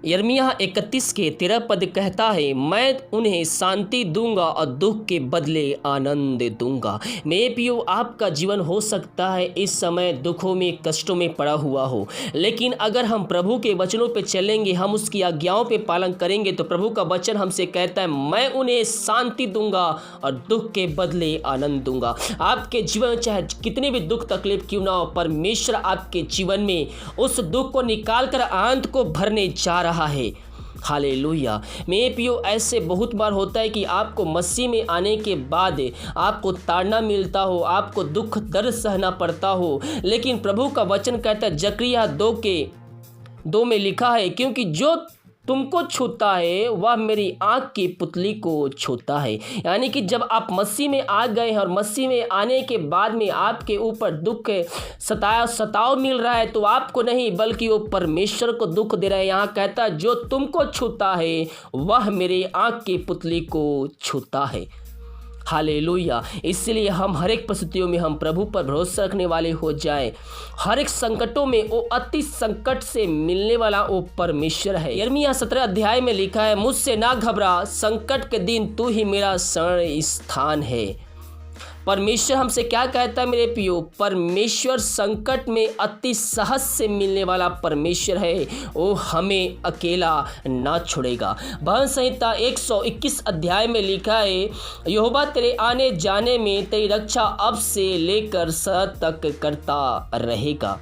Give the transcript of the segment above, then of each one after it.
यिर्मयाह 31 के 13 पद कहता है, मैं उन्हें शांति दूंगा और दुख के बदले आनंद दूंगा। मेरे प्रियो, आपका जीवन हो सकता है इस समय दुखों में, कष्टों में पड़ा हुआ हो, लेकिन अगर हम प्रभु के वचनों पे चलेंगे, हम उसकी आज्ञाओं पे पालन करेंगे, तो प्रभु का वचन हमसे कहता है, मैं उन्हें शांति दूंगा और दुख के बदले आनंद दूंगा। आपके जीवन में चाहे कितनी भी दुख तकलीफ क्यों ना हो, परमेश्वर आपके जीवन में उस दुख को निकाल कर आनंद को भरने जा रहा है। हालेलुया। मेरे प्रियो, ऐसे बहुत बार होता है कि आपको मसीह में आने के बाद आपको ताड़ना मिलता हो, आपको दुख दर्द सहना पड़ता हो, लेकिन प्रभु का वचन कहता है, जकरिया 2:2 में लिखा है, क्योंकि जो तुमको छूता है वह मेरी आँख की पुतली को छूता है। यानी कि जब आप मसीह में आ गए हैं और मसीह में आने के बाद में आपके ऊपर दुख सताव मिल रहा है, तो आपको नहीं बल्कि वो परमेश्वर को दुख दे रहा है। यहाँ कहता है, जो तुमको छूता है वह मेरी आँख की पुतली को छूता है। हालेलुया। इसलिए हम हर एक परिस्थितियों में हम प्रभु पर भरोसा रखने वाले हो जाएं। हर एक संकटों में वो अति संकट से मिलने वाला वो परमेश्वर है। यिर्मयाह 17 अध्याय में लिखा है, मुझसे ना घबरा, संकट के दिन तू ही मेरा शरण स्थान है। परमेश्वर हमसे क्या कहता है मेरे प्रियो? परमेश्वर संकट में अति सहज से मिलने वाला परमेश्वर है, वो हमें अकेला ना छोड़ेगा। भजन संहिता 121 अध्याय में लिखा है, यहोवा तेरे आने जाने में तेरी रक्षा अब से लेकर सदा तक करता रहेगा।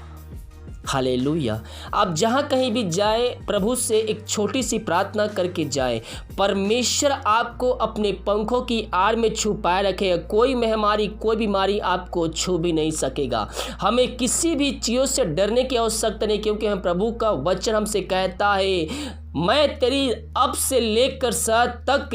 हालेलुया। आप जहाँ कहीं भी जाए, प्रभु से एक छोटी सी प्रार्थना करके जाए। परमेश्वर आपको अपने पंखों की आड़ में छुपाए रखेगा। कोई महामारी, कोई बीमारी आपको छू भी नहीं सकेगा। हमें किसी भी चीज़ों से डरने की आवश्यकता नहीं, क्योंकि हम प्रभु का वचन हमसे कहता है, मैं तेरी अब से लेकर सदा तक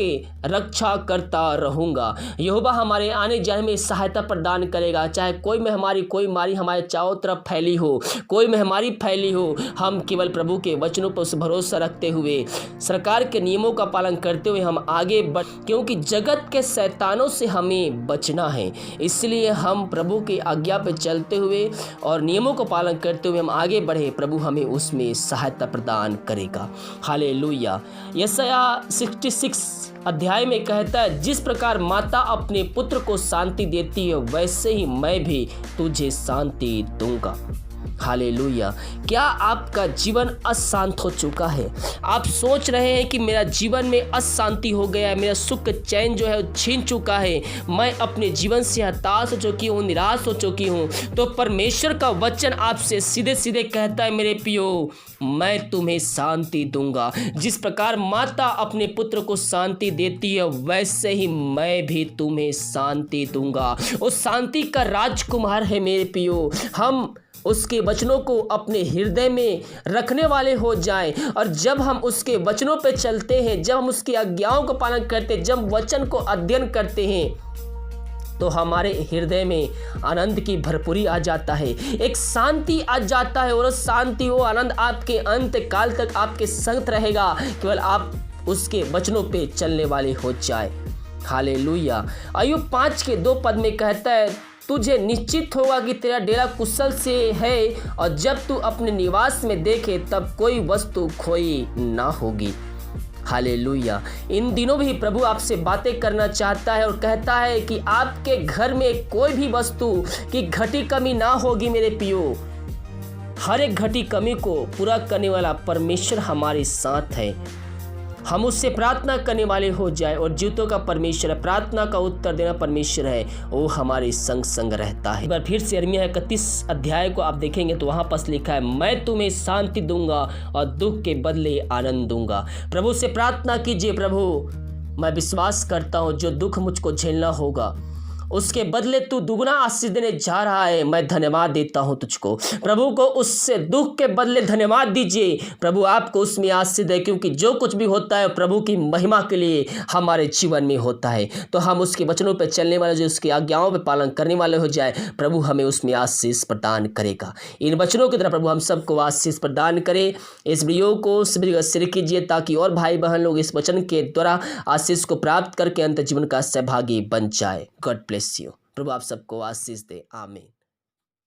रक्षा करता रहूँगा। यहोवा हमारे आने जाने में सहायता प्रदान करेगा। चाहे कोई महामारी, कोई बीमारी हमारे चारों तरफ फैली हो, कोई महामारी फैली हो, हम केवल प्रभु के वचनों पर भरोसा रखते हुए, सरकार के नियमों का पालन करते हुए हम आगे बढ़, क्योंकि जगत के शैतानों से हमें बचना है। इसलिए हम प्रभु की आज्ञा पर चलते हुए और नियमों का पालन करते हुए हम आगे बढ़े। प्रभु हमें उसमें सहायता प्रदान करेगा। हालेलुया। यशायाह 66 अध्याय में कहता है, जिस प्रकार माता अपने पुत्र को शांति देती है, वैसे ही मैं भी तुझे शांति दूंगा। हालेलुया। क्या आपका जीवन अशांत हो चुका है? आप सोच रहे हैं कि मेरा जीवन में अशांति हो गया है, मेरा सुख चैन जो है छीन चुका है, मैं अपने जीवन से हताश हो चुकी हूँ, निराश हो चुकी हूँ, तो परमेश्वर का वचन आपसे सीधे सीधे कहता है, मेरे प्रियो, मैं तुम्हें शांति दूंगा। जिस प्रकार माता अपने पुत्र को शांति देती है, वैसे ही मैं भी तुम्हें शांति दूंगा। वो शांति का राजकुमार है मेरे प्रियो। हम उसके वचनों को अपने हृदय में रखने वाले हो जाएं, और जब हम उसके वचनों पे चलते हैं, जब हम उसकी आज्ञाओं का पालन करते हैं, जब वचन को अध्ययन करते हैं, तो हमारे हृदय में आनंद की भरपूरी आ जाता है, एक शांति आ जाता है, और शांति वो आनंद आपके अंत काल तक आपके संग रहेगा, केवल आप उसके वचनों पे चलने वाले हो जाए। हालेलुया। अय्यूब 5:2 पद में कहता है, तुझे निश्चित होगा कि तेरा डेरा कुशल से है, और जब तू अपने निवास में देखे तब कोई वस्तु खोई ना होगी। हालेलुया। इन दिनों भी प्रभु आपसे बातें करना चाहता है और कहता है कि आपके घर में कोई भी वस्तु की घटी कमी ना होगी मेरे प्रियो। हर एक घटी कमी को पूरा करने वाला परमेश्वर हमारे साथ है। हम उससे प्रार्थना करने वाले हो जाए, और जीवतों का परमेश्वर है, प्रार्थना का उत्तर देना परमेश्वर है, वो हमारे संग संग रहता है। एक बार फिर से यिर्मयाह 31 अध्याय को आप देखेंगे तो वहाँ पर लिखा है, मैं तुम्हें शांति दूंगा और दुख के बदले आनंद दूंगा। प्रभु से प्रार्थना कीजिए, प्रभु मैं विश्वास करता हूँ जो दुख मुझको झेलना होगा उसके बदले तू दुगना आशीष देने जा रहा है। मैं धन्यवाद देता हूं तुझको। प्रभु को उससे दुख के बदले धन्यवाद दीजिए। प्रभु आपको उसमें आशीष दे, क्योंकि जो कुछ भी होता है प्रभु की महिमा के लिए हमारे जीवन में होता है। तो हम उसके वचनों पर चलने वाले, जो उसकी आज्ञाओं पर पालन करने वाले हो जाए, प्रभु हमें उसमें आशीष प्रदान करेगा। इन वचनों की तरह प्रभु हम सबको आशीष प्रदान करे। इस वीडियो को शेयर कीजिए ताकि और भाई बहन लोग इस वचन के द्वारा आशीष को प्राप्त करके अंत जीवन का सहभागी बन जाए। God bless you. प्रभु आप सबको आशीष दे। आमीन।